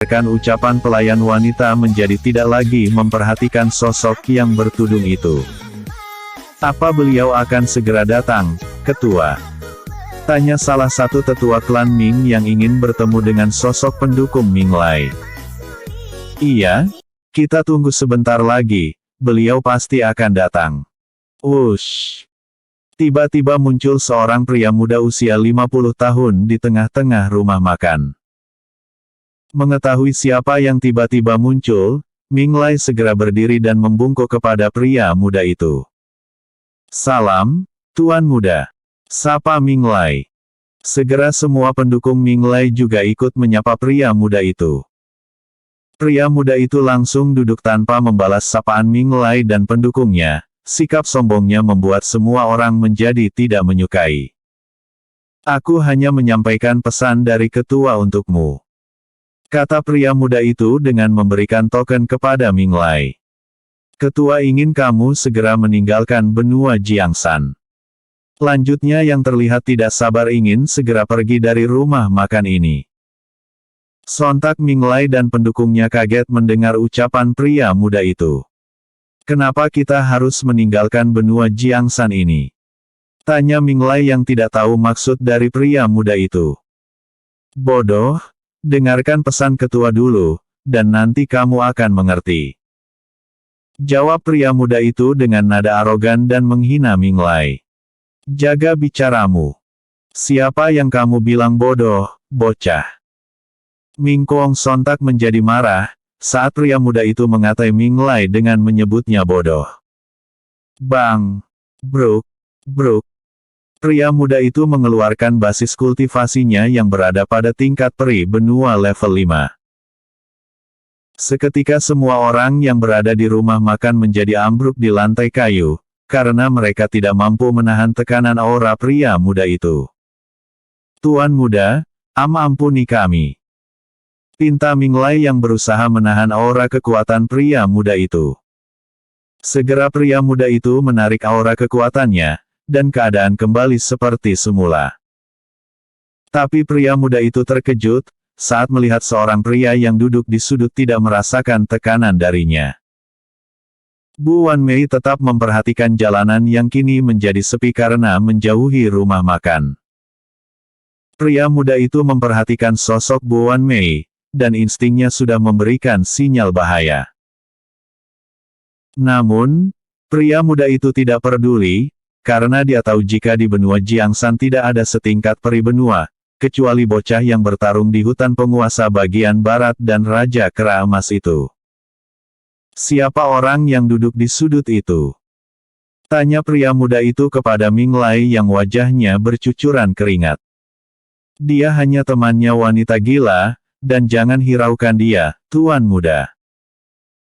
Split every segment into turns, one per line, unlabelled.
Ucapan pelayan wanita menjadi tidak lagi memperhatikan sosok yang bertudung itu. Apa beliau akan segera datang, Ketua? Tanya salah satu tetua klan Ming yang ingin bertemu dengan sosok pendukung Ming Lai. Iya, kita tunggu sebentar lagi, beliau pasti akan datang. Wush! Tiba-tiba muncul seorang pria muda usia 50 tahun di tengah-tengah rumah makan. Mengetahui siapa yang tiba-tiba muncul, Ming Lai segera berdiri dan membungkuk kepada pria muda itu. Salam, Tuan Muda. Sapa Ming Lai. Segera semua pendukung Ming Lai juga ikut menyapa pria muda itu. Pria muda itu langsung duduk tanpa membalas sapaan Ming Lai dan pendukungnya. Sikap sombongnya membuat semua orang menjadi tidak menyukai. Aku hanya menyampaikan pesan dari ketua untukmu, kata pria muda itu dengan memberikan token kepada Ming Lai. Ketua ingin kamu segera meninggalkan benua Jiangsan. Lanjutnya yang terlihat tidak sabar ingin segera pergi dari rumah makan ini. Sontak Ming Lai dan pendukungnya kaget mendengar ucapan pria muda itu. Kenapa kita harus meninggalkan benua Jiangsan ini? Tanya Ming Lai yang tidak tahu maksud dari pria muda itu. Bodoh, dengarkan pesan ketua dulu, dan nanti kamu akan mengerti. Jawab pria muda itu dengan nada arogan dan menghina Ming Lai. Jaga bicaramu. Siapa yang kamu bilang bodoh, bocah? Ming Kong sontak menjadi marah, saat pria muda itu mengatai Ming Lai dengan menyebutnya bodoh. Bang! Bruk! Bruk! Pria muda itu mengeluarkan basis kultivasinya yang berada pada tingkat peri benua level 5. Seketika semua orang yang berada di rumah makan menjadi ambruk di lantai kayu, karena mereka tidak mampu menahan tekanan aura pria muda itu. Tuan Muda, ampuni kami. Pinta Ming Lai yang berusaha menahan aura kekuatan pria muda itu. Segera pria muda itu menarik aura kekuatannya, dan keadaan kembali seperti semula. Tapi pria muda itu terkejut, saat melihat seorang pria yang duduk di sudut tidak merasakan tekanan darinya. Bu Wan Mei tetap memperhatikan jalanan yang kini menjadi sepi karena menjauhi rumah makan. Pria muda itu memperhatikan sosok Bu Wan Mei, dan instingnya sudah memberikan sinyal bahaya. Namun, pria muda itu tidak peduli, karena dia tahu jika di benua Jiangsan tidak ada setingkat peri benua, kecuali bocah yang bertarung di hutan penguasa bagian barat dan Raja Kera Emas itu. Siapa orang yang duduk di sudut itu? Tanya pria muda itu kepada Ming Lai yang wajahnya bercucuran keringat. Dia hanya temannya wanita gila, dan jangan hiraukan dia, Tuan Muda.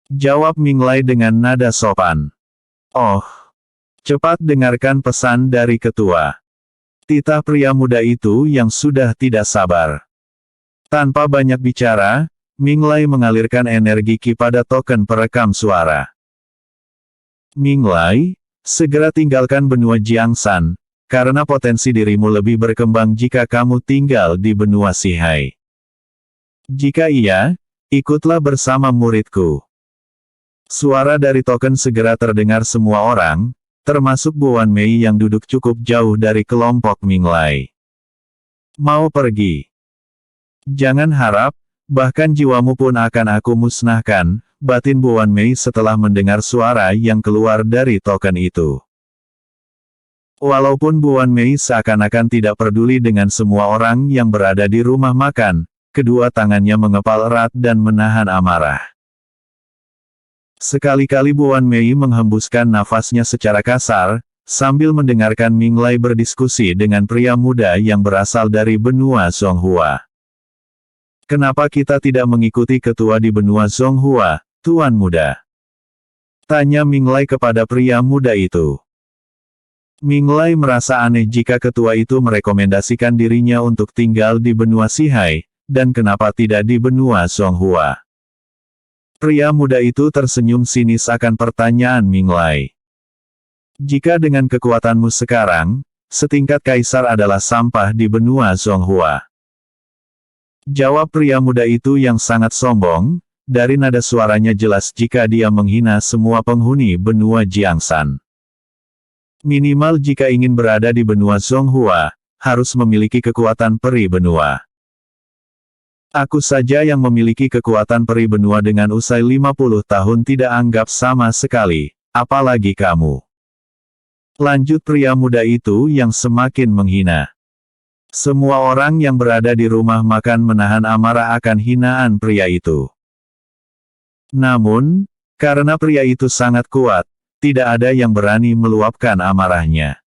Jawab Ming Lai dengan nada sopan. Oh! Cepat dengarkan pesan dari ketua. Titah pria muda itu yang sudah tidak sabar. Tanpa banyak bicara, Ming Lai mengalirkan energi ki pada token perekam suara. Ming Lai, segera tinggalkan benua Jiangsan, karena potensi dirimu lebih berkembang jika kamu tinggal di benua Sihai. Jika iya, ikutlah bersama muridku. Suara dari token segera terdengar semua orang, termasuk Bu Wan Mei yang duduk cukup jauh dari kelompok Ming Lai. Mau pergi? Jangan harap, bahkan jiwamu pun akan aku musnahkan, batin Bu Wan Mei setelah mendengar suara yang keluar dari token itu. Walaupun Bu Wan Mei seakan-akan tidak peduli dengan semua orang yang berada di rumah makan, kedua tangannya mengepal erat dan menahan amarah. Sekali-kali Bu Wan Mei menghembuskan nafasnya secara kasar, sambil mendengarkan Ming Lai berdiskusi dengan pria muda yang berasal dari benua Zonghua. Kenapa kita tidak mengikuti ketua di benua Zonghua, Tuan Muda? Tanya Ming Lai kepada pria muda itu. Ming Lai merasa aneh jika ketua itu merekomendasikan dirinya untuk tinggal di benua Sihai, dan kenapa tidak di benua Zonghua. Pria muda itu tersenyum sinis akan pertanyaan Ming Lai. Jika dengan kekuatanmu sekarang, setingkat kaisar adalah sampah di benua Zonghua. Jawab pria muda itu yang sangat sombong, dari nada suaranya jelas jika dia menghina semua penghuni benua Jiangsan. Minimal jika ingin berada di benua Zonghua, harus memiliki kekuatan peri benua. Aku saja yang memiliki kekuatan peri benua dengan usai 50 tahun tidak anggap sama sekali, apalagi kamu. Lanjut pria muda itu yang semakin menghina. Semua orang yang berada di rumah makan menahan amarah akan hinaan pria itu. Namun, karena pria itu sangat kuat, tidak ada yang berani meluapkan amarahnya.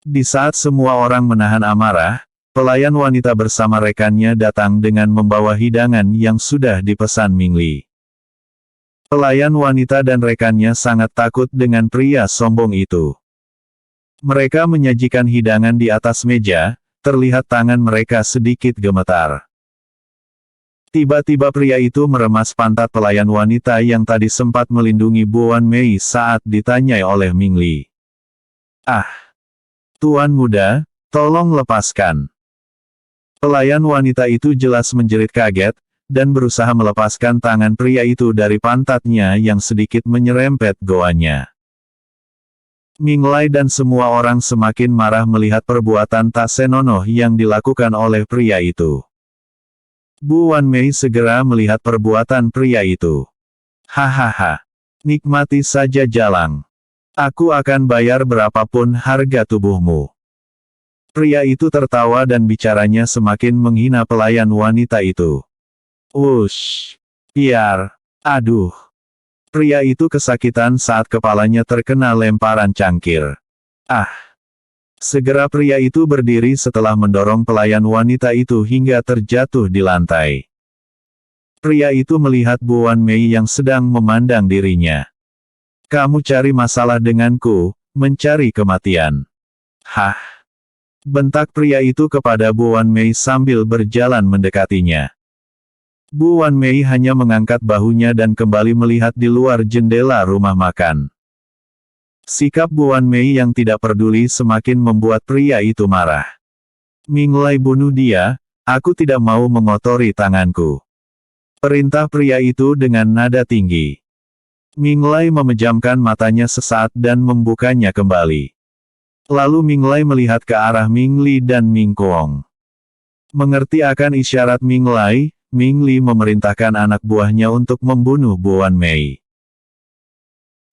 Di saat semua orang menahan amarah, pelayan wanita bersama rekannya datang dengan membawa hidangan yang sudah dipesan Mingli. Pelayan wanita dan rekannya sangat takut dengan pria sombong itu. Mereka menyajikan hidangan di atas meja, terlihat tangan mereka sedikit gemetar. Tiba-tiba pria itu meremas pantat pelayan wanita yang tadi sempat melindungi Buan Mei saat ditanyai oleh Mingli. Ah! Tuan muda, tolong lepaskan. Pelayan wanita itu jelas menjerit kaget, dan berusaha melepaskan tangan pria itu dari pantatnya yang sedikit menyerempet goanya. Minglai dan semua orang semakin marah melihat perbuatan tak senonoh yang dilakukan oleh pria itu. Buan Mei segera melihat perbuatan pria itu. Hahaha. Nikmati saja jalang. Aku akan bayar berapapun harga tubuhmu. Pria itu tertawa dan bicaranya semakin menghina pelayan wanita itu. Ush. Piar. Aduh. Pria itu kesakitan saat kepalanya terkena lemparan cangkir. Ah. Segera pria itu berdiri setelah mendorong pelayan wanita itu hingga terjatuh di lantai. Pria itu melihat Buan Mei yang sedang memandang dirinya. Kamu cari masalah denganku, mencari kematian. Hah? Bentak pria itu kepada Buan Mei sambil berjalan mendekatinya. Buan Mei hanya mengangkat bahunya dan kembali melihat di luar jendela rumah makan. Sikap Buan Mei yang tidak peduli semakin membuat pria itu marah. Minglai bunuh dia, aku tidak mau mengotori tanganku. Perintah pria itu dengan nada tinggi. Minglai memejamkan matanya sesaat dan membukanya kembali. Lalu Minglai melihat ke arah Mingli dan Mingkuong. Mengerti akan isyarat Minglai, Mingli memerintahkan anak buahnya untuk membunuh Buan Mei.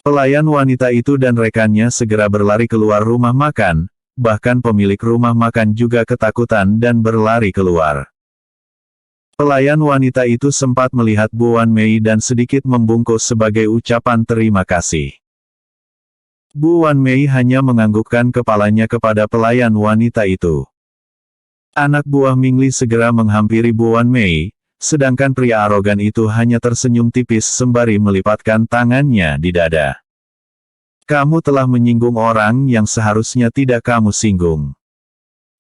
Pelayan wanita itu dan rekannya segera berlari keluar rumah makan, bahkan pemilik rumah makan juga ketakutan dan berlari keluar. Pelayan wanita itu sempat melihat Buan Mei dan sedikit membungkuk sebagai ucapan terima kasih. Buan Mei hanya menganggukkan kepalanya kepada pelayan wanita itu. Anak buah Mingli segera menghampiri Buan Mei, sedangkan pria arogan itu hanya tersenyum tipis sembari melipatkan tangannya di dada. Kamu telah menyinggung orang yang seharusnya tidak kamu singgung.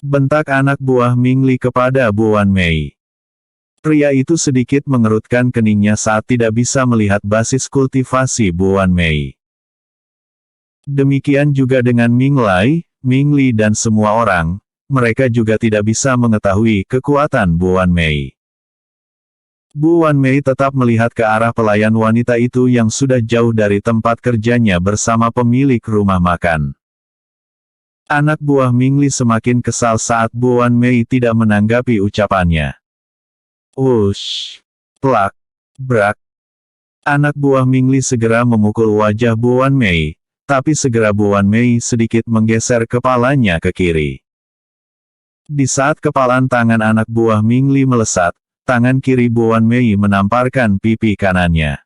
Bentak anak buah Mingli kepada Buan Mei. Pria itu sedikit mengerutkan keningnya saat tidak bisa melihat basis kultivasi Buan Mei. Demikian juga dengan Minglai, Mingli dan semua orang, mereka juga tidak bisa mengetahui kekuatan Buan Mei. Buan Mei tetap melihat ke arah pelayan wanita itu yang sudah jauh dari tempat kerjanya bersama pemilik rumah makan. Anak buah Mingli semakin kesal saat Buan Mei tidak menanggapi ucapannya. Ush! Plak! Brak! Anak buah Mingli segera memukul wajah Buan Mei, tapi segera Buan Mei sedikit menggeser kepalanya ke kiri. Di saat kepalan tangan anak buah Mingli melesat, tangan kiri Buan Mei menamparkan pipi kanannya.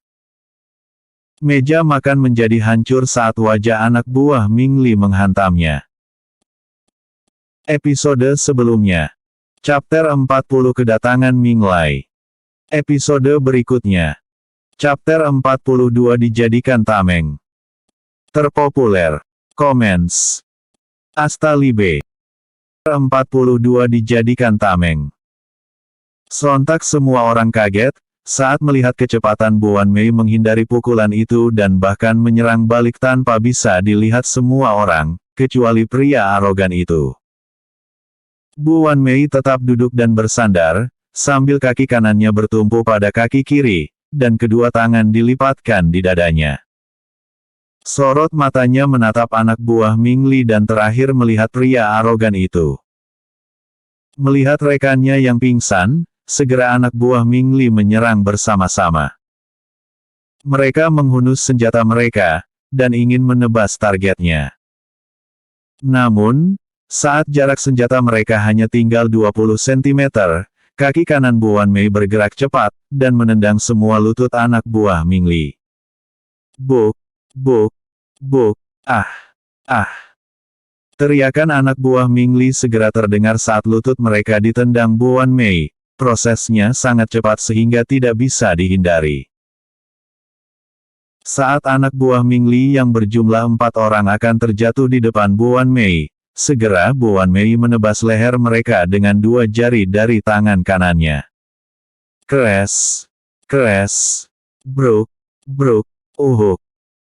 Meja makan menjadi hancur saat wajah anak buah Mingli menghantamnya. Episode sebelumnya. Chapter 40 Kedatangan Minglai. Episode berikutnya. Chapter 42 Dijadikan Tameng. Terpopuler. Comments. Asta Libe. 42 Dijadikan Tameng. Sontak semua orang kaget, saat melihat kecepatan Buan Mei menghindari pukulan itu dan bahkan menyerang balik tanpa bisa dilihat semua orang, kecuali pria arogan itu. Buan Mei tetap duduk dan bersandar, sambil kaki kanannya bertumpu pada kaki kiri, dan kedua tangan dilipatkan di dadanya. Sorot matanya menatap anak buah Ming Li dan terakhir melihat pria arogan itu. Melihat rekannya yang pingsan, segera anak buah Ming Li menyerang bersama-sama. Mereka menghunus senjata mereka, dan ingin menebas targetnya. Namun, saat jarak senjata mereka hanya tinggal 20 cm, kaki kanan Buan Mei bergerak cepat, dan menendang semua lutut anak buah Ming Li. Buk, buk, buk, ah, ah. Teriakan anak buah Ming Li segera terdengar saat lutut mereka ditendang Buan Mei. Prosesnya sangat cepat sehingga tidak bisa dihindari. Saat anak buah Ming Li yang berjumlah 4 orang akan terjatuh di depan Buan Mei, segera Buan Mei menebas leher mereka dengan 2 jari dari tangan kanannya. Kres, kres, bruk, bruk, uhuk.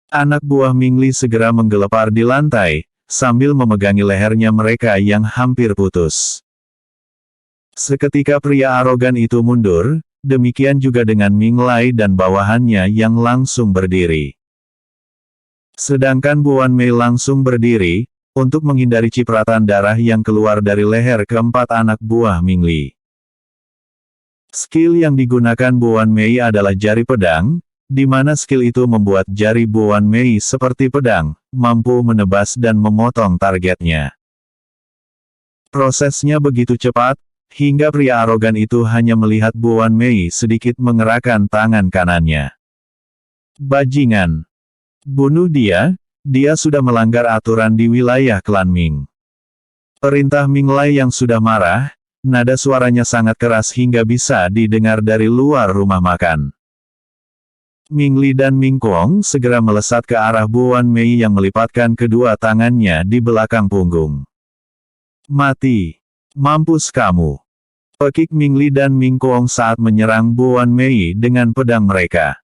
Anak buah Ming Li segera menggelepar di lantai, sambil memegangi lehernya mereka yang hampir putus. Seketika pria arogan itu mundur, demikian juga dengan Ming Lai dan bawahannya yang langsung berdiri. Sedangkan Buan Mei langsung berdiri, untuk menghindari cipratan darah yang keluar dari leher keempat anak buah Ming Li. Skill yang digunakan Buan Mei adalah jari pedang, di mana skill itu membuat jari Buan Mei seperti pedang, mampu menebas dan memotong targetnya. Prosesnya begitu cepat, hingga pria arogan itu hanya melihat Buan Mei sedikit mengerakkan tangan kanannya. Bajingan! Bunuh dia, dia sudah melanggar aturan di wilayah klan Ming. Perintah Ming Lai yang sudah marah, nada suaranya sangat keras hingga bisa didengar dari luar rumah makan. Ming Li dan Ming Kong segera melesat ke arah Buan Mei yang melipatkan kedua tangannya di belakang punggung. Mati! Mampus kamu! Pekik Ming Li dan Ming Kong saat menyerang Buan Mei dengan pedang mereka.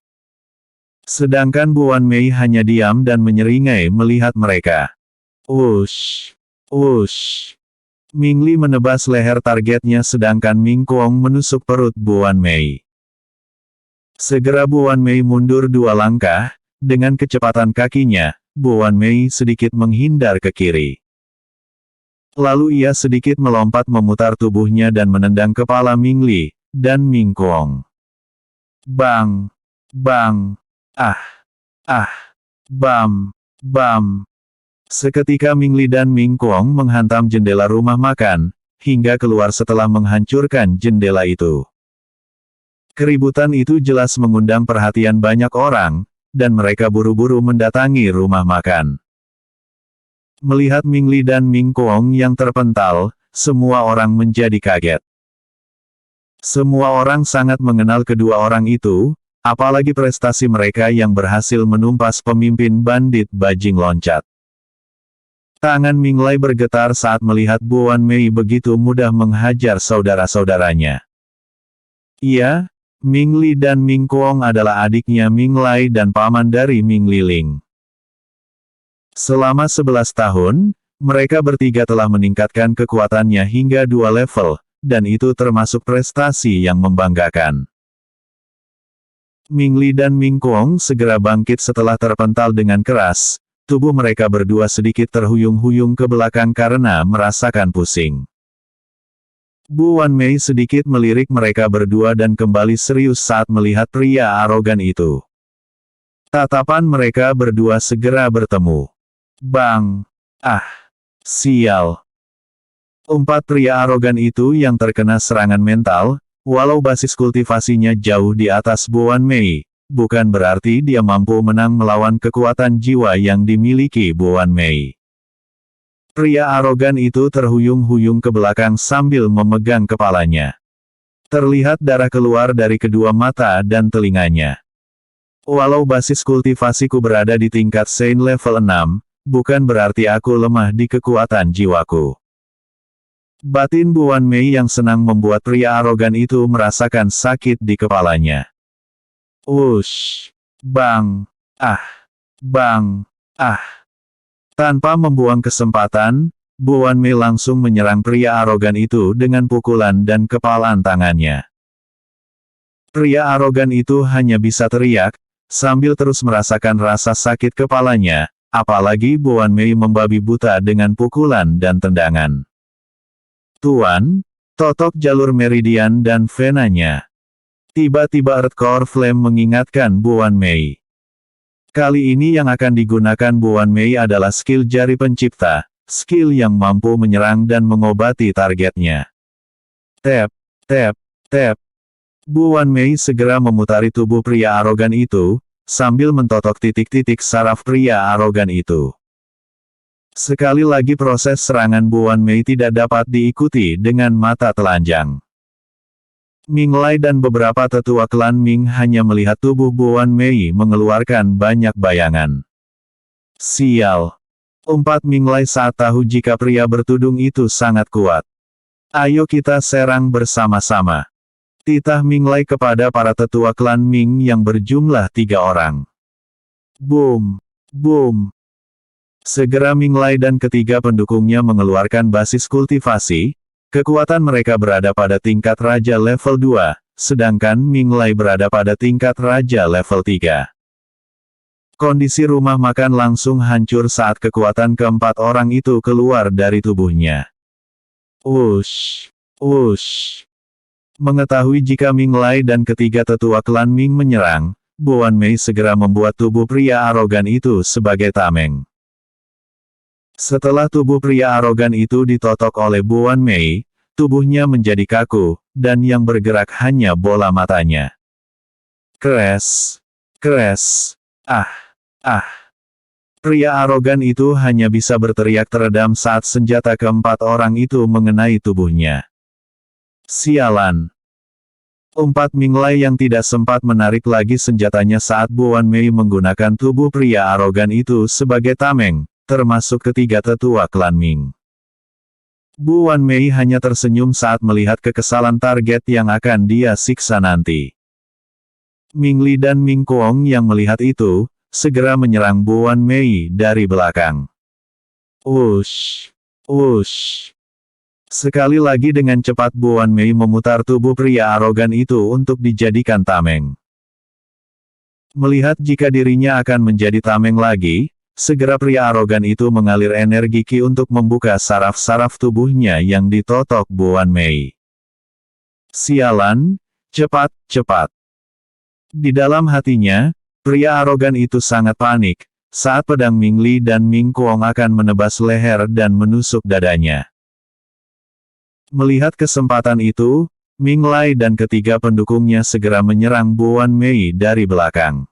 Sedangkan Buan Mei hanya diam dan menyeringai melihat mereka. Wush! Wush! Ming Li menebas leher targetnya sedangkan Ming Kong menusuk perut Buan Mei. Segera Buan Mei mundur 2 langkah, dengan kecepatan kakinya, Buan Mei sedikit menghindar ke kiri. Lalu ia sedikit melompat memutar tubuhnya dan menendang kepala Ming Li, dan Ming Kong. Bang! Bang! Ah! Ah! Bam! Bam! Seketika Ming Li dan Ming Kong menghantam jendela rumah makan, hingga keluar setelah menghancurkan jendela itu. Keributan itu jelas mengundang perhatian banyak orang, dan mereka buru-buru mendatangi rumah makan. Melihat Ming Li dan Ming Kong yang terpental, semua orang menjadi kaget. Semua orang sangat mengenal kedua orang itu, apalagi prestasi mereka yang berhasil menumpas pemimpin bandit bajing loncat. Tangan Ming Lai bergetar saat melihat Buan Mei begitu mudah menghajar saudara-saudaranya. Iya, Ming Li dan Ming Kong adalah adiknya Ming Lai dan paman dari Ming Liling. Selama 11 tahun, mereka bertiga telah meningkatkan kekuatannya hingga 2 level, dan itu termasuk prestasi yang membanggakan. Ming Li dan Ming Kong segera bangkit setelah terpental dengan keras, tubuh mereka berdua sedikit terhuyung-huyung ke belakang karena merasakan pusing. Buan Mei sedikit melirik mereka berdua dan kembali serius saat melihat pria arogan itu. Tatapan mereka berdua segera bertemu. Bang! Ah! Sial! Empat pria arogan itu yang terkena serangan mental, walau basis kultivasinya jauh di atas Buan Mei, bukan berarti dia mampu menang melawan kekuatan jiwa yang dimiliki Buan Mei. Pria arogan itu terhuyung-huyung ke belakang sambil memegang kepalanya. Terlihat darah keluar dari kedua mata dan telinganya. Walau basis kultivasiku berada di tingkat Saint level 6, bukan berarti aku lemah di kekuatan jiwaku. Batin Buan Mei yang senang membuat pria arogan itu merasakan sakit di kepalanya. Wush! Bang! Ah! Bang! Ah! Tanpa membuang kesempatan, Bo Wan Mei langsung menyerang pria arogan itu dengan pukulan dan kepalan tangannya. Pria arogan itu hanya bisa teriak, sambil terus merasakan rasa sakit kepalanya, apalagi Bo Wan Mei membabi buta dengan pukulan dan tendangan. Tuan, totok jalur meridian dan venanya. Tiba-tiba Earth Core Flame mengingatkan Bo Wan Mei. Kali ini yang akan digunakan Bo Wan Mei adalah skill jari pencipta, skill yang mampu menyerang dan mengobati targetnya. Tap, tap, tap. Bo Wan Mei segera memutari tubuh pria arogan itu, sambil mentotok titik-titik saraf pria arogan itu. Sekali lagi proses serangan Bo Wan Mei tidak dapat diikuti dengan mata telanjang. Ming Lai dan beberapa tetua klan Ming hanya melihat tubuh Bo Wan Mei mengeluarkan banyak bayangan. Sial! Umpat Ming Lai saat tahu jika pria bertudung itu sangat kuat. Ayo kita serang bersama-sama. Titah Ming Lai kepada para tetua klan Ming yang berjumlah 3 orang. Boom! Boom! Segera Ming Lai dan ketiga pendukungnya mengeluarkan basis kultivasi. Kekuatan mereka berada pada tingkat Raja level 2, sedangkan Ming Lai berada pada tingkat Raja level 3. Kondisi rumah makan langsung hancur saat kekuatan keempat orang itu keluar dari tubuhnya. Wush! Wush! Mengetahui jika Ming Lai dan ketiga tetua klan Ming menyerang, Bo Wan Mei segera membuat tubuh pria arogan itu sebagai tameng. Setelah tubuh pria arogan itu ditotok oleh Bo Wan Mei, tubuhnya menjadi kaku, dan yang bergerak hanya bola matanya. Crash! Crash! Ah! Ah! Pria arogan itu hanya bisa berteriak teredam saat senjata keempat orang itu mengenai tubuhnya. Sialan! Umpat Ming Lai yang tidak sempat menarik lagi senjatanya saat Bo Wan Mei menggunakan tubuh pria arogan itu sebagai tameng, termasuk ketiga tetua klan Ming. Bo Wan Mei hanya tersenyum saat melihat kekesalan target yang akan dia siksa nanti. Ming Li dan Ming Kuong yang melihat itu, segera menyerang Bo Wan Mei dari belakang. Wush! Wush! Sekali lagi dengan cepat Bo Wan Mei memutar tubuh pria arogan itu untuk dijadikan tameng. Melihat jika dirinya akan menjadi tameng lagi, segera pria arogan itu mengalir energi Qi untuk membuka saraf-saraf tubuhnya yang ditotok Bo Wan Mei. Sialan, cepat, cepat. Di dalam hatinya, pria arogan itu sangat panik, saat pedang Ming Li dan Ming Kuong akan menebas leher dan menusuk dadanya. Melihat kesempatan itu, Ming Lai dan ketiga pendukungnya segera menyerang Bo Wan Mei dari belakang.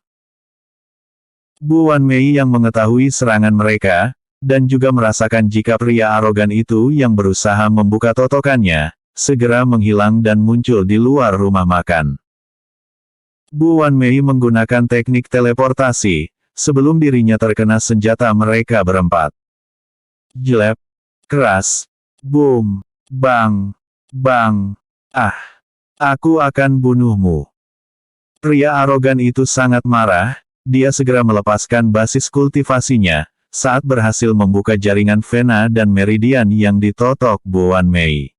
Bo Wan Mei yang mengetahui serangan mereka, dan juga merasakan jika pria arogan itu yang berusaha membuka totokannya, segera menghilang dan muncul di luar rumah makan. Bo Wan Mei menggunakan teknik teleportasi, sebelum dirinya terkena senjata mereka berempat. Jelep, keras, boom, bang, bang, ah, aku akan bunuhmu. Pria arogan itu sangat marah. Dia segera melepaskan basis kultivasinya, saat berhasil membuka jaringan vena dan meridian yang ditotok Bo Wan Mei.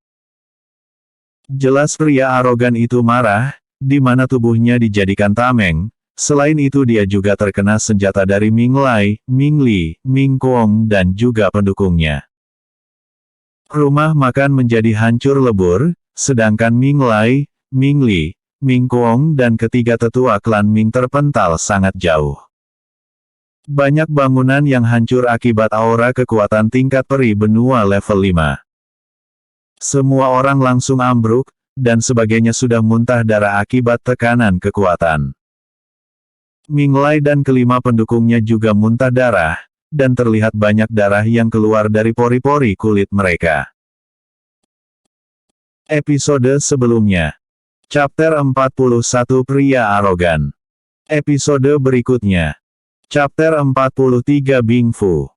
Jelas pria arogan itu marah, di mana tubuhnya dijadikan tameng, selain itu dia juga terkena senjata dari Ming Lai, Ming Li, Ming Kuong dan juga pendukungnya. Rumah makan menjadi hancur lebur, sedangkan Ming Lai, Ming Li, Ming Kuong dan ketiga tetua klan Ming terpental sangat jauh. Banyak bangunan yang hancur akibat aura kekuatan tingkat peri benua level 5. Semua orang langsung ambruk, dan sebagainya sudah muntah darah akibat tekanan kekuatan. Ming Lai dan kelima pendukungnya juga muntah darah, dan terlihat banyak darah yang keluar dari pori-pori kulit mereka. Episode sebelumnya. Chapter 41 Pria Arogan. Episode berikutnya. Chapter 43 Bing Fu.